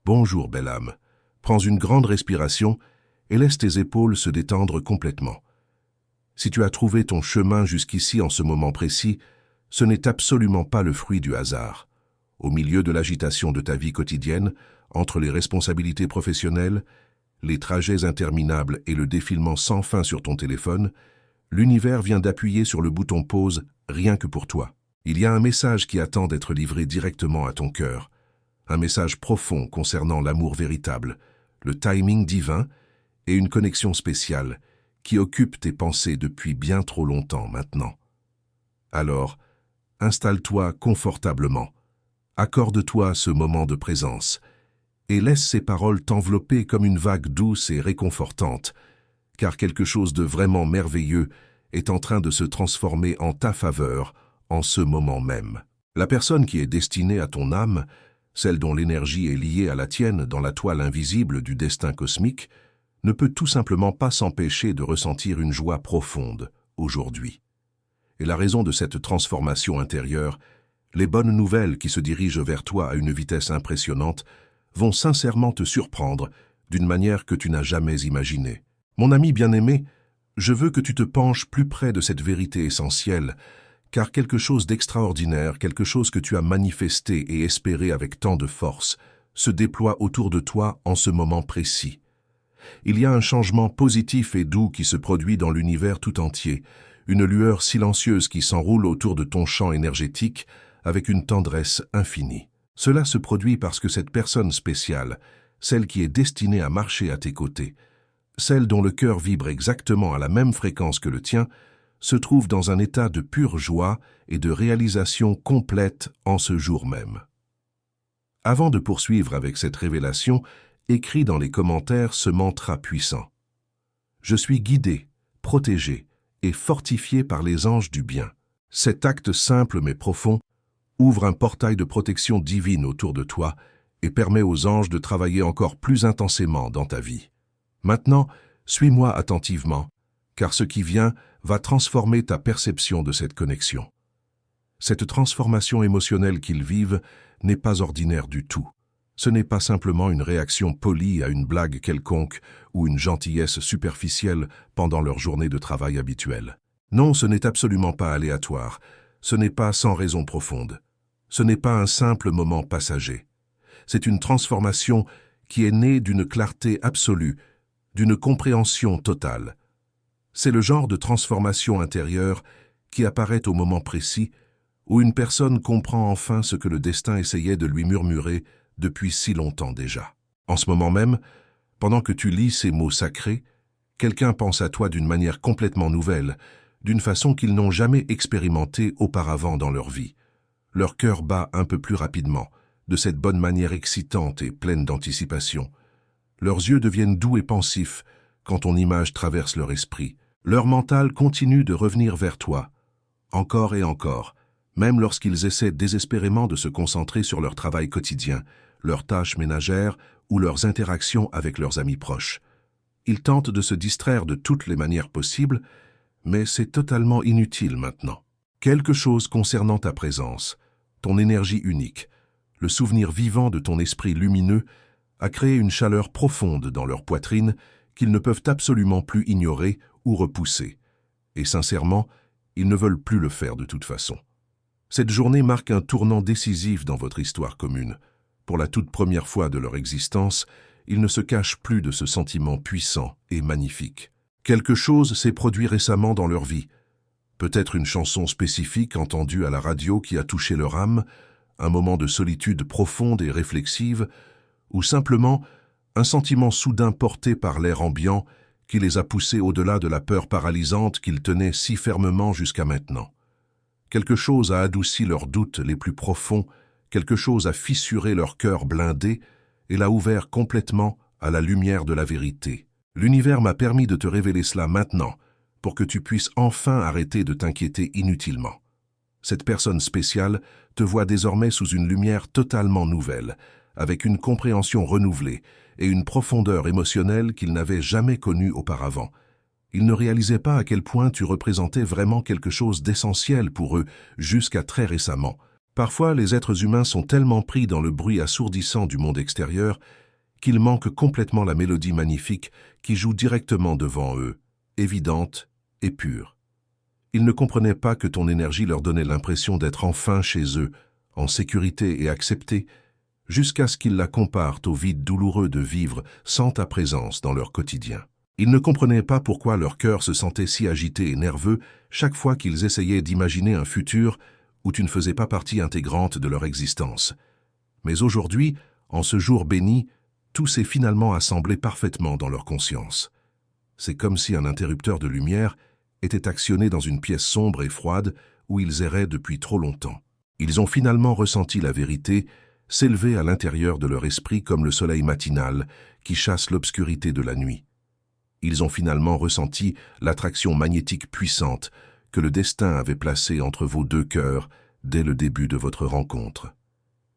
Bonjour, belle âme. Prends une grande respiration et laisse tes épaules se détendre complètement. Si tu as trouvé ton chemin jusqu'ici en ce moment précis, ce n'est absolument pas le fruit du hasard. Au milieu de l'agitation de ta vie quotidienne, entre les responsabilités professionnelles, les trajets interminables et le défilement sans fin sur ton téléphone, l'univers vient d'appuyer sur le bouton pause rien que pour toi. Il y a un message qui attend d'être livré directement à ton cœur. Un message profond concernant l'amour véritable, le timing divin et une connexion spéciale qui occupe tes pensées depuis bien trop longtemps maintenant. Alors, installe-toi confortablement, accorde-toi ce moment de présence et laisse ces paroles t'envelopper comme une vague douce et réconfortante, car quelque chose de vraiment merveilleux est en train de se transformer en ta faveur en ce moment même. La personne qui est destinée à ton âme, celle dont l'énergie est liée à la tienne dans la toile invisible du destin cosmique, ne peut tout simplement pas s'empêcher de ressentir une joie profonde aujourd'hui. Et la raison de cette transformation intérieure, les bonnes nouvelles qui se dirigent vers toi à une vitesse impressionnante, vont sincèrement te surprendre d'une manière que tu n'as jamais imaginée. Mon ami bien-aimé, je veux que tu te penches plus près de cette vérité essentielle, car quelque chose d'extraordinaire, quelque chose que tu as manifesté et espéré avec tant de force, se déploie autour de toi en ce moment précis. Il y a un changement positif et doux qui se produit dans l'univers tout entier, une lueur silencieuse qui s'enroule autour de ton champ énergétique avec une tendresse infinie. Cela se produit parce que cette personne spéciale, celle qui est destinée à marcher à tes côtés, celle dont le cœur vibre exactement à la même fréquence que le tien, se trouve dans un état de pure joie et de réalisation complète en ce jour même. Avant de poursuivre avec cette révélation, écris dans les commentaires ce mantra puissant. Je suis guidé, protégé et fortifié par les anges du bien. Cet acte simple mais profond ouvre un portail de protection divine autour de toi et permet aux anges de travailler encore plus intensément dans ta vie. Maintenant, suis-moi attentivement, car ce qui vient va transformer ta perception de cette connexion. Cette transformation émotionnelle qu'ils vivent n'est pas ordinaire du tout. Ce n'est pas simplement une réaction polie à une blague quelconque ou une gentillesse superficielle pendant leur journée de travail habituelle. Non, ce n'est absolument pas aléatoire. Ce n'est pas sans raison profonde. Ce n'est pas un simple moment passager. C'est une transformation qui est née d'une clarté absolue, d'une compréhension totale. C'est le genre de transformation intérieure qui apparaît au moment précis où une personne comprend enfin ce que le destin essayait de lui murmurer depuis si longtemps déjà. En ce moment même, pendant que tu lis ces mots sacrés, quelqu'un pense à toi d'une manière complètement nouvelle, d'une façon qu'ils n'ont jamais expérimentée auparavant dans leur vie. Leur cœur bat un peu plus rapidement, de cette bonne manière excitante et pleine d'anticipation. Leurs yeux deviennent doux et pensifs quand ton image traverse leur esprit. Leur mental continue de revenir vers toi, encore et encore, même lorsqu'ils essaient désespérément de se concentrer sur leur travail quotidien, leurs tâches ménagères ou leurs interactions avec leurs amis proches. Ils tentent de se distraire de toutes les manières possibles, mais c'est totalement inutile maintenant. Quelque chose concernant ta présence, ton énergie unique, le souvenir vivant de ton esprit lumineux a créé une chaleur profonde dans leur poitrine qu'ils ne peuvent absolument plus ignorer ou repousser. Et sincèrement, ils ne veulent plus le faire de toute façon. Cette journée marque un tournant décisif dans votre histoire commune. Pour la toute première fois de leur existence, ils ne se cachent plus de ce sentiment puissant et magnifique. Quelque chose s'est produit récemment dans leur vie. Peut-être une chanson spécifique entendue à la radio qui a touché leur âme, un moment de solitude profonde et réflexive, ou simplement un sentiment soudain porté par l'air ambiant qui les a poussés au-delà de la peur paralysante qu'ils tenaient si fermement jusqu'à maintenant. Quelque chose a adouci leurs doutes les plus profonds, quelque chose a fissuré leur cœur blindé et l'a ouvert complètement à la lumière de la vérité. L'univers m'a permis de te révéler cela maintenant, pour que tu puisses enfin arrêter de t'inquiéter inutilement. Cette personne spéciale te voit désormais sous une lumière totalement nouvelle, avec une compréhension renouvelée et une profondeur émotionnelle qu'ils n'avaient jamais connue auparavant. Ils ne réalisaient pas à quel point tu représentais vraiment quelque chose d'essentiel pour eux jusqu'à très récemment. Parfois, les êtres humains sont tellement pris dans le bruit assourdissant du monde extérieur qu'ils manquent complètement la mélodie magnifique qui joue directement devant eux, évidente et pure. Ils ne comprenaient pas que ton énergie leur donnait l'impression d'être enfin chez eux, en sécurité et acceptés, jusqu'à ce qu'ils la comparent au vide douloureux de vivre sans ta présence dans leur quotidien. Ils ne comprenaient pas pourquoi leur cœur se sentait si agité et nerveux chaque fois qu'ils essayaient d'imaginer un futur où tu ne faisais pas partie intégrante de leur existence. Mais aujourd'hui, en ce jour béni, tout s'est finalement assemblé parfaitement dans leur conscience. C'est comme si un interrupteur de lumière était actionné dans une pièce sombre et froide où ils erraient depuis trop longtemps. Ils ont finalement ressenti la vérité s'élever à l'intérieur de leur esprit comme le soleil matinal qui chasse l'obscurité de la nuit. Ils ont finalement ressenti l'attraction magnétique puissante que le destin avait placée entre vos deux cœurs dès le début de votre rencontre.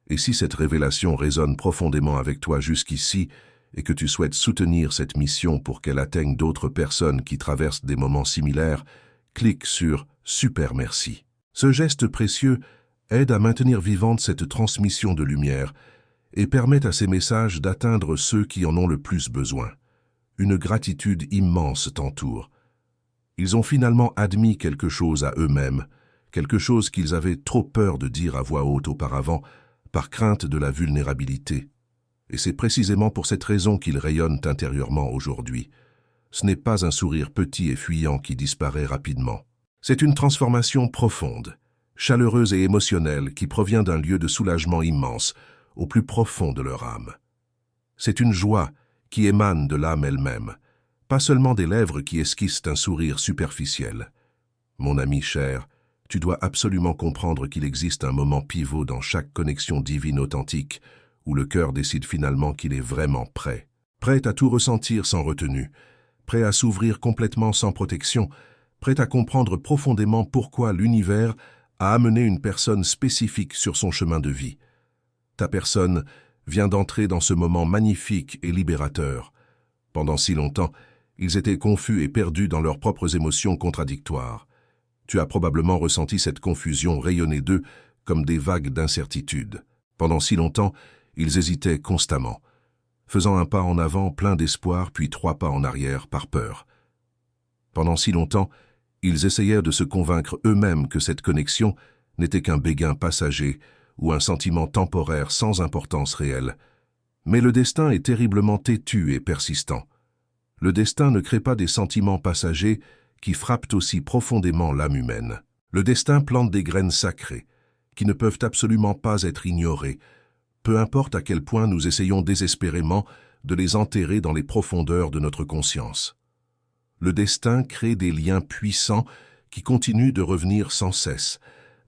Et si cette révélation résonne profondément avec toi jusqu'ici et que tu souhaites soutenir cette mission pour qu'elle atteigne d'autres personnes qui traversent des moments similaires, clique sur « Super merci ». Ce geste précieux aide à maintenir vivante cette transmission de lumière et permet à ces messages d'atteindre ceux qui en ont le plus besoin. Une gratitude immense t'entoure. Ils ont finalement admis quelque chose à eux-mêmes, quelque chose qu'ils avaient trop peur de dire à voix haute auparavant, par crainte de la vulnérabilité. Et c'est précisément pour cette raison qu'ils rayonnent intérieurement aujourd'hui. Ce n'est pas un sourire petit et fuyant qui disparaît rapidement. C'est une transformation profonde, chaleureuse et émotionnelle qui provient d'un lieu de soulagement immense, au plus profond de leur âme. C'est une joie qui émane de l'âme elle-même, pas seulement des lèvres qui esquissent un sourire superficiel. Mon ami cher, tu dois absolument comprendre qu'il existe un moment pivot dans chaque connexion divine authentique, où le cœur décide finalement qu'il est vraiment prêt. Prêt à tout ressentir sans retenue, prêt à s'ouvrir complètement sans protection, prêt à comprendre profondément pourquoi l'univers a amené une personne spécifique sur son chemin de vie. Ta personne vient d'entrer dans ce moment magnifique et libérateur. Pendant si longtemps, ils étaient confus et perdus dans leurs propres émotions contradictoires. Tu as probablement ressenti cette confusion rayonner d'eux comme des vagues d'incertitude. Pendant si longtemps, ils hésitaient constamment, faisant un pas en avant plein d'espoir puis 3 pas en arrière par peur. Pendant si longtemps, ils essayaient de se convaincre eux-mêmes que cette connexion n'était qu'un béguin passager ou un sentiment temporaire sans importance réelle. Mais le destin est terriblement têtu et persistant. Le destin ne crée pas des sentiments passagers qui frappent aussi profondément l'âme humaine. Le destin plante des graines sacrées, qui ne peuvent absolument pas être ignorées, peu importe à quel point nous essayons désespérément de les enterrer dans les profondeurs de notre conscience. Le destin crée des liens puissants qui continuent de revenir sans cesse,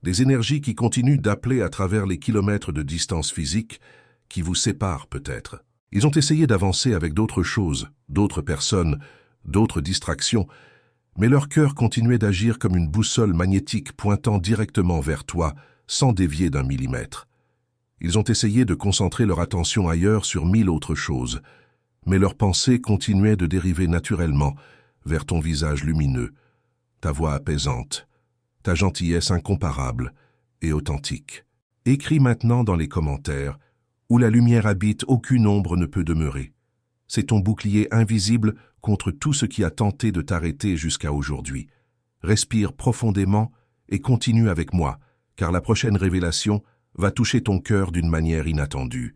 des énergies qui continuent d'appeler à travers les kilomètres de distance physique qui vous séparent peut-être. Ils ont essayé d'avancer avec d'autres choses, d'autres personnes, d'autres distractions, mais leur cœur continuait d'agir comme une boussole magnétique pointant directement vers toi, sans dévier d'un millimètre. Ils ont essayé de concentrer leur attention ailleurs sur 1000 autres choses, mais leurs pensées continuaient de dériver naturellement vers ton visage lumineux, ta voix apaisante, ta gentillesse incomparable et authentique. Écris maintenant dans les commentaires « Où la lumière habite, aucune ombre ne peut demeurer ». C'est ton bouclier invisible contre tout ce qui a tenté de t'arrêter jusqu'à aujourd'hui. Respire profondément et continue avec moi, car la prochaine révélation va toucher ton cœur d'une manière inattendue.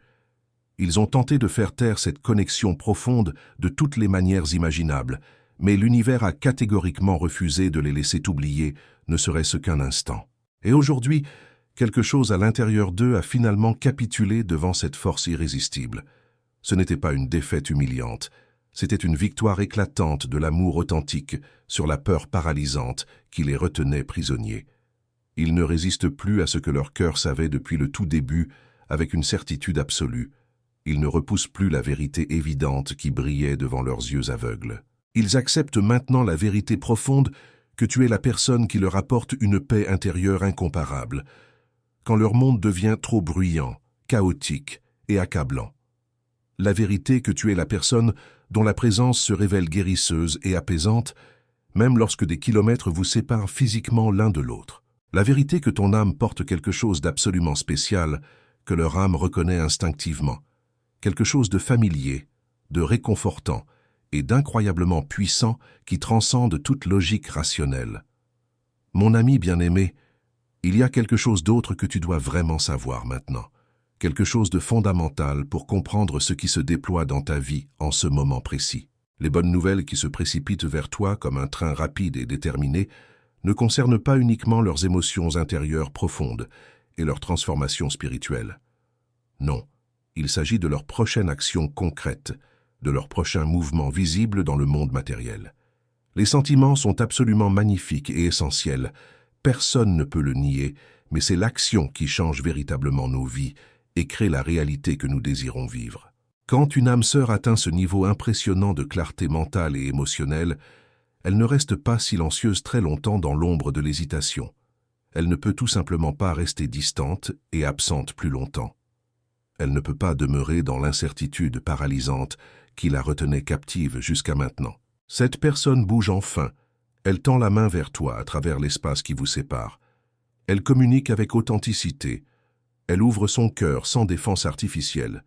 Ils ont tenté de faire taire cette connexion profonde de toutes les manières imaginables, mais l'univers a catégoriquement refusé de les laisser t'oublier, ne serait-ce qu'un instant. Et aujourd'hui, quelque chose à l'intérieur d'eux a finalement capitulé devant cette force irrésistible. Ce n'était pas une défaite humiliante, c'était une victoire éclatante de l'amour authentique sur la peur paralysante qui les retenait prisonniers. Ils ne résistent plus à ce que leur cœur savait depuis le tout début avec une certitude absolue. Ils ne repoussent plus la vérité évidente qui brillait devant leurs yeux aveugles. Ils acceptent maintenant la vérité profonde que tu es la personne qui leur apporte une paix intérieure incomparable, quand leur monde devient trop bruyant, chaotique et accablant. La vérité que tu es la personne dont la présence se révèle guérisseuse et apaisante, même lorsque des kilomètres vous séparent physiquement l'un de l'autre. La vérité que ton âme porte quelque chose d'absolument spécial, que leur âme reconnaît instinctivement, quelque chose de familier, de réconfortant et d'incroyablement puissant qui transcende toute logique rationnelle. Mon ami bien-aimé, il y a quelque chose d'autre que tu dois vraiment savoir maintenant, quelque chose de fondamental pour comprendre ce qui se déploie dans ta vie en ce moment précis. Les bonnes nouvelles qui se précipitent vers toi comme un train rapide et déterminé ne concernent pas uniquement leurs émotions intérieures profondes et leur transformation spirituelle. Non, il s'agit de leur prochaine action concrète, de leur prochain mouvement visible dans le monde matériel. Les sentiments sont absolument magnifiques et essentiels. Personne ne peut le nier, mais c'est l'action qui change véritablement nos vies et crée la réalité que nous désirons vivre. Quand une âme sœur atteint ce niveau impressionnant de clarté mentale et émotionnelle, elle ne reste pas silencieuse très longtemps dans l'ombre de l'hésitation. Elle ne peut tout simplement pas rester distante et absente plus longtemps. Elle ne peut pas demeurer dans l'incertitude paralysante qui la retenait captive jusqu'à maintenant. Cette personne bouge enfin. Elle tend la main vers toi à travers l'espace qui vous sépare. Elle communique avec authenticité. Elle ouvre son cœur sans défense artificielle.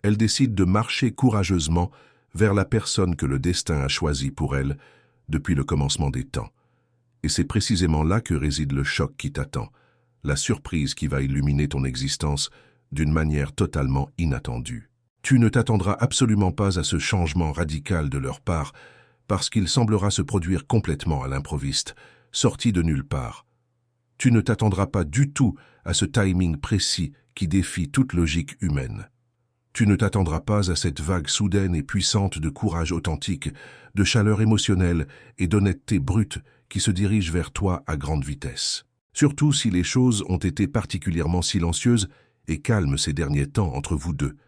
Elle décide de marcher courageusement vers la personne que le destin a choisie pour elle depuis le commencement des temps. Et c'est précisément là que réside le choc qui t'attend, la surprise qui va illuminer ton existence d'une manière totalement inattendue. Tu ne t'attendras absolument pas à ce changement radical de leur part, parce qu'il semblera se produire complètement à l'improviste, sorti de nulle part. Tu ne t'attendras pas du tout à ce timing précis qui défie toute logique humaine. Tu ne t'attendras pas à cette vague soudaine et puissante de courage authentique, de chaleur émotionnelle et d'honnêteté brute qui se dirige vers toi à grande vitesse. Surtout si les choses ont été particulièrement silencieuses et calmes ces derniers temps entre vous deux,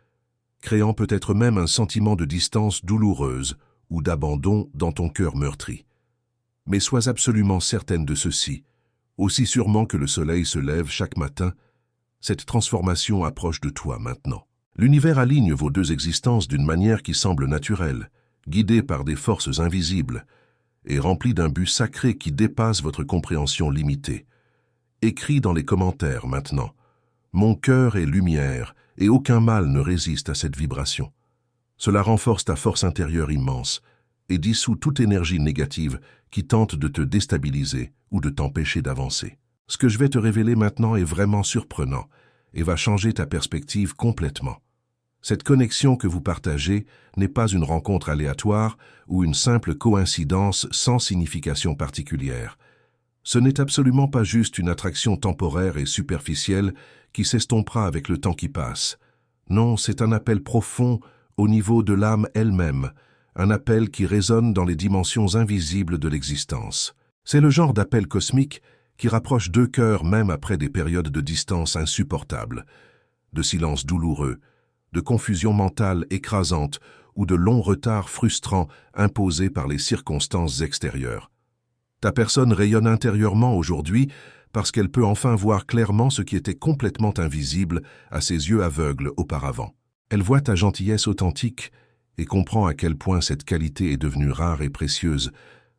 créant peut-être même un sentiment de distance douloureuse ou d'abandon dans ton cœur meurtri. Mais sois absolument certaine de ceci, aussi sûrement que le soleil se lève chaque matin, cette transformation approche de toi maintenant. L'univers aligne vos deux existences d'une manière qui semble naturelle, guidée par des forces invisibles, et remplie d'un but sacré qui dépasse votre compréhension limitée. Écris dans les commentaires maintenant. Mon cœur est lumière, et aucun mal ne résiste à cette vibration. Cela renforce ta force intérieure immense, et dissout toute énergie négative qui tente de te déstabiliser ou de t'empêcher d'avancer. Ce que je vais te révéler maintenant est vraiment surprenant, et va changer ta perspective complètement. Cette connexion que vous partagez n'est pas une rencontre aléatoire ou une simple coïncidence sans signification particulière. Ce n'est absolument pas juste une attraction temporaire et superficielle qui s'estompera avec le temps qui passe. Non, c'est un appel profond au niveau de l'âme elle-même, un appel qui résonne dans les dimensions invisibles de l'existence. C'est le genre d'appel cosmique qui rapproche deux cœurs même après des périodes de distance insupportables, de silence douloureux, de confusion mentale écrasante ou de longs retards frustrants imposés par les circonstances extérieures. Ta personne rayonne intérieurement aujourd'hui parce qu'elle peut enfin voir clairement ce qui était complètement invisible à ses yeux aveugles auparavant. Elle voit ta gentillesse authentique et comprend à quel point cette qualité est devenue rare et précieuse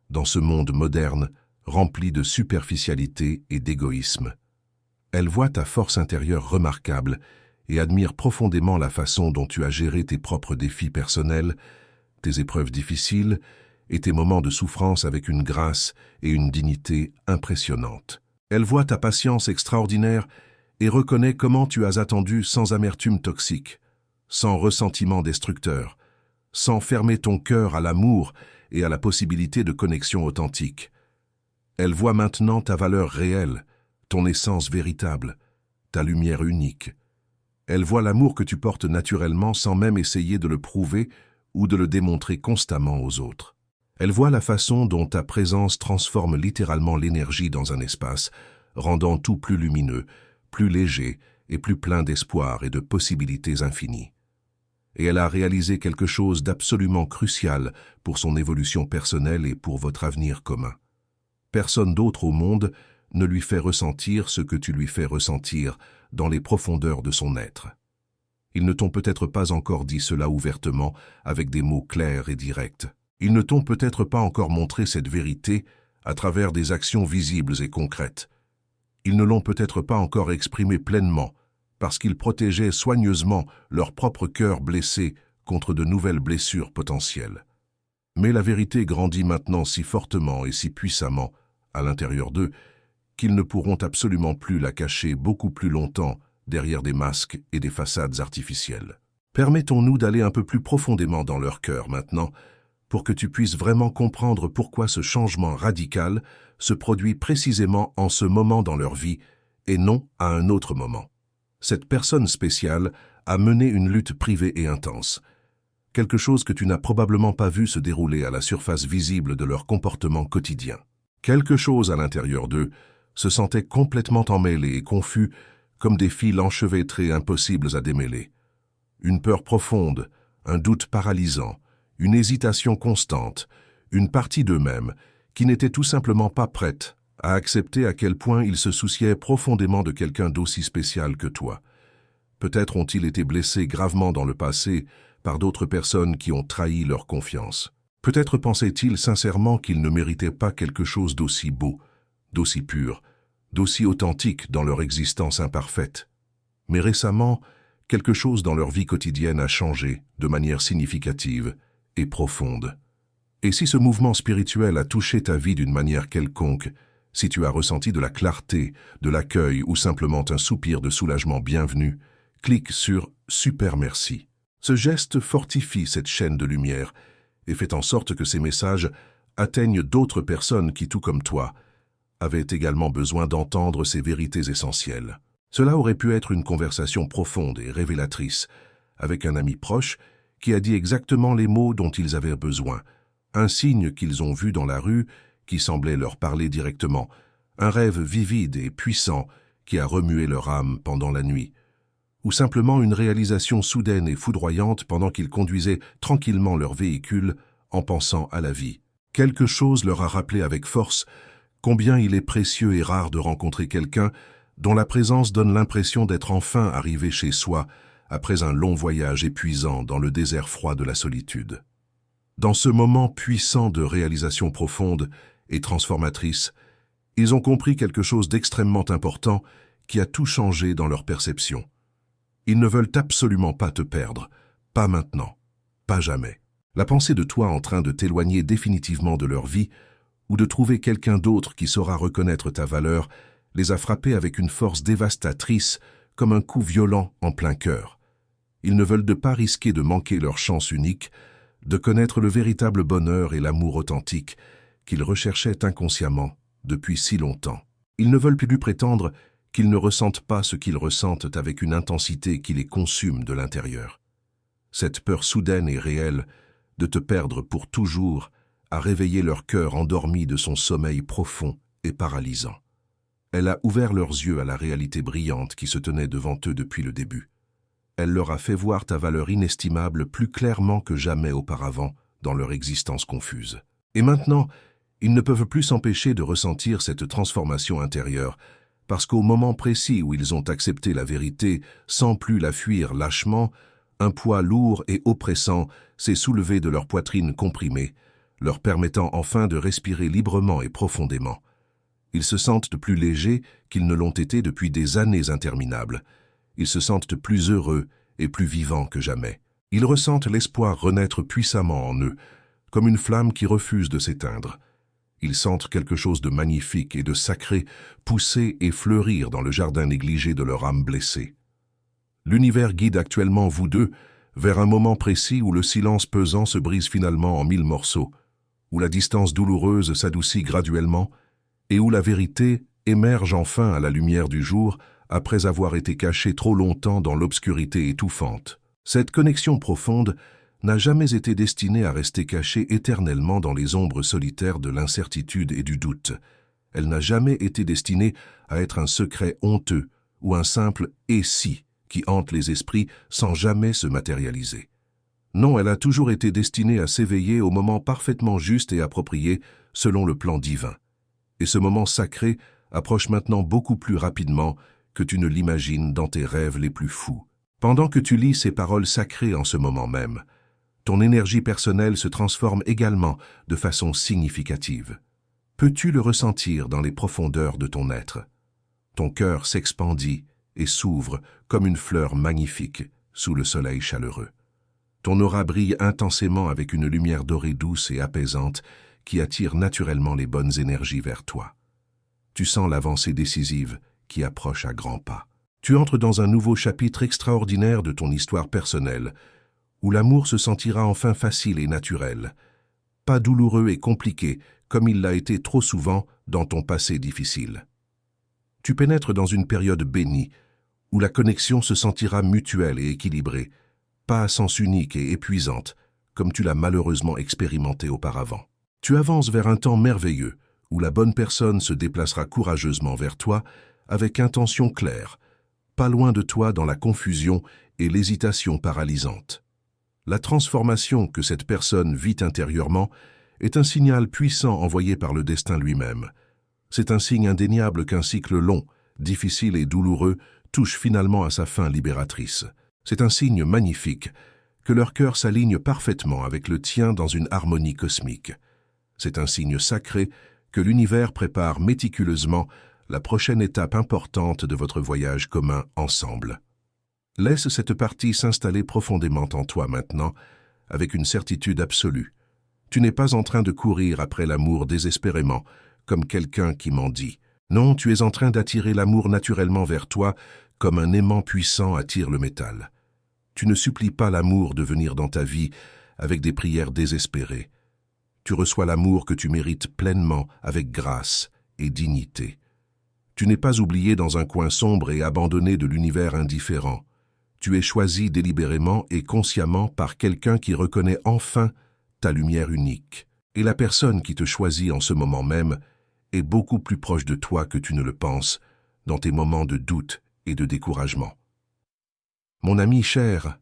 dans ce monde moderne rempli de superficialité et d'égoïsme. Elle voit ta force intérieure remarquable et admire profondément la façon dont tu as géré tes propres défis personnels, tes épreuves difficiles et tes moments de souffrance avec une grâce et une dignité impressionnantes. Elle voit ta patience extraordinaire et reconnaît comment tu as attendu sans amertume toxique, sans ressentiment destructeur, sans fermer ton cœur à l'amour et à la possibilité de connexion authentique. Elle voit maintenant ta valeur réelle, ton essence véritable, ta lumière unique. Elle voit l'amour que tu portes naturellement sans même essayer de le prouver ou de le démontrer constamment aux autres. Elle voit la façon dont ta présence transforme littéralement l'énergie dans un espace, rendant tout plus lumineux, plus léger et plus plein d'espoir et de possibilités infinies. Et elle a réalisé quelque chose d'absolument crucial pour son évolution personnelle et pour votre avenir commun. Personne d'autre au monde ne lui fait ressentir ce que tu lui fais ressentir dans les profondeurs de son être. Ils ne t'ont peut-être pas encore dit cela ouvertement avec des mots clairs et directs. Ils ne t'ont peut-être pas encore montré cette vérité à travers des actions visibles et concrètes. Ils ne l'ont peut-être pas encore exprimé pleinement, parce qu'ils protégeaient soigneusement leur propre cœur blessé contre de nouvelles blessures potentielles. Mais la vérité grandit maintenant si fortement et si puissamment à l'intérieur d'eux qu'ils ne pourront absolument plus la cacher beaucoup plus longtemps derrière des masques et des façades artificielles. Permettons-nous d'aller un peu plus profondément dans leur cœur maintenant, pour que tu puisses vraiment comprendre pourquoi ce changement radical se produit précisément en ce moment dans leur vie et non à un autre moment. Cette personne spéciale a mené une lutte privée et intense, quelque chose que tu n'as probablement pas vu se dérouler à la surface visible de leur comportement quotidien. Quelque chose à l'intérieur d'eux se sentait complètement emmêlé et confus, comme des fils enchevêtrés impossibles à démêler. Une peur profonde, un doute paralysant, une hésitation constante, une partie d'eux-mêmes qui n'était tout simplement pas prête à accepter à quel point ils se souciaient profondément de quelqu'un d'aussi spécial que toi. Peut-être ont-ils été blessés gravement dans le passé par d'autres personnes qui ont trahi leur confiance. Peut-être pensaient-ils sincèrement qu'ils ne méritaient pas quelque chose d'aussi beau, d'aussi pur, d'aussi authentique dans leur existence imparfaite. Mais récemment, quelque chose dans leur vie quotidienne a changé de manière significative et profonde. Et si ce mouvement spirituel a touché ta vie d'une manière quelconque, si tu as ressenti de la clarté, de l'accueil ou simplement un soupir de soulagement bienvenu, clique sur « Super merci ». Ce geste fortifie cette chaîne de lumière et fait en sorte que ces messages atteignent d'autres personnes qui, tout comme toi, avaient également besoin d'entendre ces vérités essentielles. Cela aurait pu être une conversation profonde et révélatrice, avec un ami proche qui a dit exactement les mots dont ils avaient besoin, un signe qu'ils ont vu dans la rue qui semblait leur parler directement, un rêve vivide et puissant qui a remué leur âme pendant la nuit, ou simplement une réalisation soudaine et foudroyante pendant qu'ils conduisaient tranquillement leur véhicule en pensant à la vie. Quelque chose leur a rappelé avec force combien il est précieux et rare de rencontrer quelqu'un dont la présence donne l'impression d'être enfin arrivé chez soi après un long voyage épuisant dans le désert froid de la solitude. Dans ce moment puissant de réalisation profonde et transformatrice, ils ont compris quelque chose d'extrêmement important qui a tout changé dans leur perception. Ils ne veulent absolument pas te perdre, pas maintenant, pas jamais. La pensée de toi en train de t'éloigner définitivement de leur vie ou de trouver quelqu'un d'autre qui saura reconnaître ta valeur les a frappés avec une force dévastatrice comme un coup violent en plein cœur. Ils ne veulent pas risquer de manquer leur chance unique, de connaître le véritable bonheur et l'amour authentique qu'ils recherchaient inconsciemment depuis si longtemps. Ils ne veulent plus prétendre qu'ils ne ressentent pas ce qu'ils ressentent avec une intensité qui les consume de l'intérieur. Cette peur soudaine et réelle de te perdre pour toujours a réveillé leur cœur endormi de son sommeil profond et paralysant. Elle a ouvert leurs yeux à la réalité brillante qui se tenait devant eux depuis le début. Elle leur a fait voir ta valeur inestimable plus clairement que jamais auparavant dans leur existence confuse. Et maintenant, ils ne peuvent plus s'empêcher de ressentir cette transformation intérieure, parce qu'au moment précis où ils ont accepté la vérité sans plus la fuir lâchement, un poids lourd et oppressant s'est soulevé de leur poitrine comprimée, leur permettant enfin de respirer librement et profondément. Ils se sentent plus légers qu'ils ne l'ont été depuis des années interminables. Ils se sentent plus heureux et plus vivants que jamais. Ils ressentent l'espoir renaître puissamment en eux, comme une flamme qui refuse de s'éteindre. Ils sentent quelque chose de magnifique et de sacré pousser et fleurir dans le jardin négligé de leur âme blessée. L'univers guide actuellement vous deux vers un moment précis où le silence pesant se brise finalement en 1000 morceaux, où la distance douloureuse s'adoucit graduellement et où la vérité émerge enfin à la lumière du jour après avoir été cachée trop longtemps dans l'obscurité étouffante. Cette connexion profonde n'a jamais été destinée à rester cachée éternellement dans les ombres solitaires de l'incertitude et du doute. Elle n'a jamais été destinée à être un secret honteux ou un simple « et si » qui hante les esprits sans jamais se matérialiser. Non, elle a toujours été destinée à s'éveiller au moment parfaitement juste et approprié selon le plan divin. Et ce moment sacré approche maintenant beaucoup plus rapidement que tu ne l'imagines dans tes rêves les plus fous. Pendant que tu lis ces paroles sacrées en ce moment même, ton énergie personnelle se transforme également de façon significative. Peux-tu le ressentir dans les profondeurs de ton être? Ton cœur s'expandit et s'ouvre comme une fleur magnifique sous le soleil chaleureux. Ton aura brille intensément avec une lumière dorée douce et apaisante qui attire naturellement les bonnes énergies vers toi. Tu sens l'avancée décisive qui approche à grands pas. Tu entres dans un nouveau chapitre extraordinaire de ton histoire personnelle, où l'amour se sentira enfin facile et naturel, pas douloureux et compliqué comme il l'a été trop souvent dans ton passé difficile. Tu pénètres dans une période bénie, où la connexion se sentira mutuelle et équilibrée, pas à sens unique et épuisante, comme tu l'as malheureusement expérimenté auparavant. Tu avances vers un temps merveilleux, où la bonne personne se déplacera courageusement vers toi, avec intention claire, pas loin de toi dans la confusion et l'hésitation paralysante. La transformation que cette personne vit intérieurement est un signal puissant envoyé par le destin lui-même. C'est un signe indéniable qu'un cycle long, difficile et douloureux touche finalement à sa fin libératrice. C'est un signe magnifique que leur cœur s'aligne parfaitement avec le tien dans une harmonie cosmique. C'est un signe sacré que l'univers prépare méticuleusement la prochaine étape importante de votre voyage commun ensemble. Laisse cette partie s'installer profondément en toi maintenant, avec une certitude absolue. Tu n'es pas en train de courir après l'amour désespérément, comme quelqu'un qui mendie. Non, tu es en train d'attirer l'amour naturellement vers toi, comme un aimant puissant attire le métal. Tu ne supplies pas l'amour de venir dans ta vie avec des prières désespérées. Tu reçois l'amour que tu mérites pleinement, avec grâce et dignité. Tu n'es pas oublié dans un coin sombre et abandonné de l'univers indifférent. Tu es choisi délibérément et consciemment par quelqu'un qui reconnaît enfin ta lumière unique. Et la personne qui te choisit en ce moment même est beaucoup plus proche de toi que tu ne le penses dans tes moments de doute et de découragement. Mon ami cher,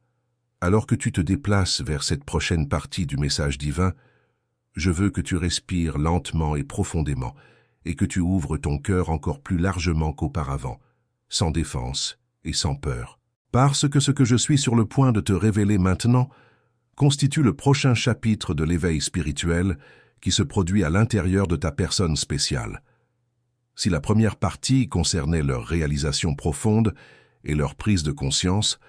alors que tu te déplaces vers cette prochaine partie du message divin, je veux que tu respires lentement et profondément et que tu ouvres ton cœur encore plus largement qu'auparavant, sans défense et sans peur. Parce que ce que je suis sur le point de te révéler maintenant constitue le prochain chapitre de l'éveil spirituel qui se produit à l'intérieur de ta personne spéciale. Si la première partie concernait leur réalisation profonde et leur prise de conscience,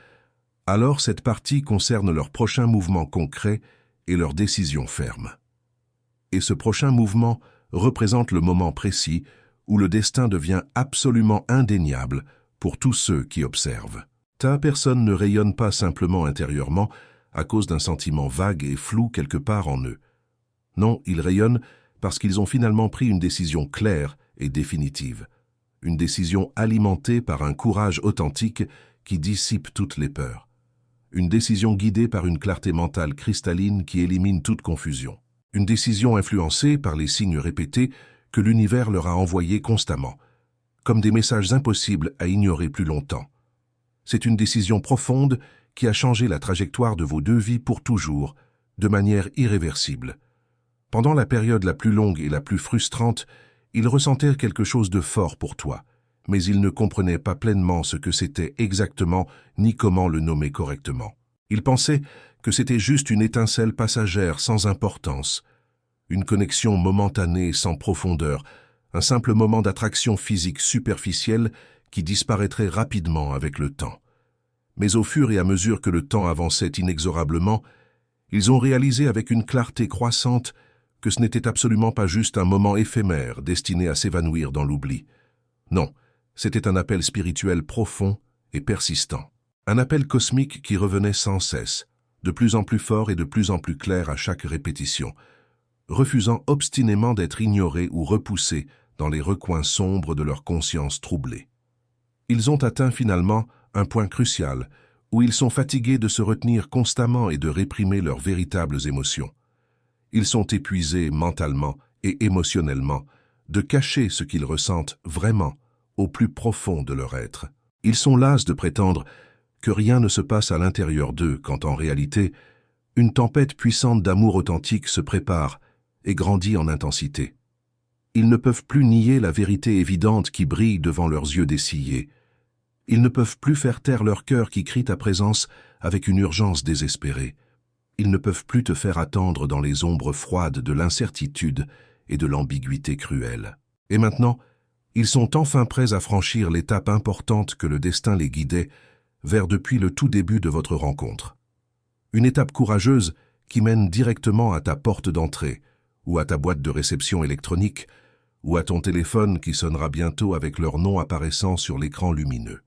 alors cette partie concerne leur prochain mouvement concret et leur décision ferme. Et ce prochain mouvement représente le moment précis où le destin devient absolument indéniable pour tous ceux qui observent. Ta personne ne rayonne pas simplement intérieurement à cause d'un sentiment vague et flou quelque part en eux. Non, ils rayonnent parce qu'ils ont finalement pris une décision claire et définitive. Une décision alimentée par un courage authentique qui dissipe toutes les peurs. Une décision guidée par une clarté mentale cristalline qui élimine toute confusion. Une décision influencée par les signes répétés que l'univers leur a envoyés constamment, comme des messages impossibles à ignorer plus longtemps. C'est une décision profonde qui a changé la trajectoire de vos deux vies pour toujours, de manière irréversible. Pendant la période la plus longue et la plus frustrante, ils ressentaient quelque chose de fort pour toi, mais ils ne comprenaient pas pleinement ce que c'était exactement ni comment le nommer correctement. Ils pensaient que c'était juste une étincelle passagère sans importance, une connexion momentanée sans profondeur, un simple moment d'attraction physique superficielle qui disparaîtrait rapidement avec le temps. Mais au fur et à mesure que le temps avançait inexorablement, ils ont réalisé avec une clarté croissante que ce n'était absolument pas juste un moment éphémère destiné à s'évanouir dans l'oubli. Non, c'était un appel spirituel profond et persistant. Un appel cosmique qui revenait sans cesse, de plus en plus fort et de plus en plus clair à chaque répétition, refusant obstinément d'être ignorés ou repoussés dans les recoins sombres de leur conscience troublée. Ils ont atteint finalement un point crucial où ils sont fatigués de se retenir constamment et de réprimer leurs véritables émotions. Ils sont épuisés mentalement et émotionnellement de cacher ce qu'ils ressentent vraiment au plus profond de leur être. Ils sont las de prétendre que rien ne se passe à l'intérieur d'eux quand en réalité, une tempête puissante d'amour authentique se prépare et grandit en intensité. Ils ne peuvent plus nier la vérité évidente qui brille devant leurs yeux dessillés. Ils ne peuvent plus faire taire leur cœur qui crie ta présence avec une urgence désespérée. Ils ne peuvent plus te faire attendre dans les ombres froides de l'incertitude et de l'ambiguïté cruelle. Et maintenant, Ils sont enfin prêts à franchir l'étape importante que le destin les guidait vers depuis le tout début de votre rencontre. Une étape courageuse qui mène directement à ta porte d'entrée, ou à ta boîte de réception électronique, ou à ton téléphone qui sonnera bientôt avec leur nom apparaissant sur l'écran lumineux.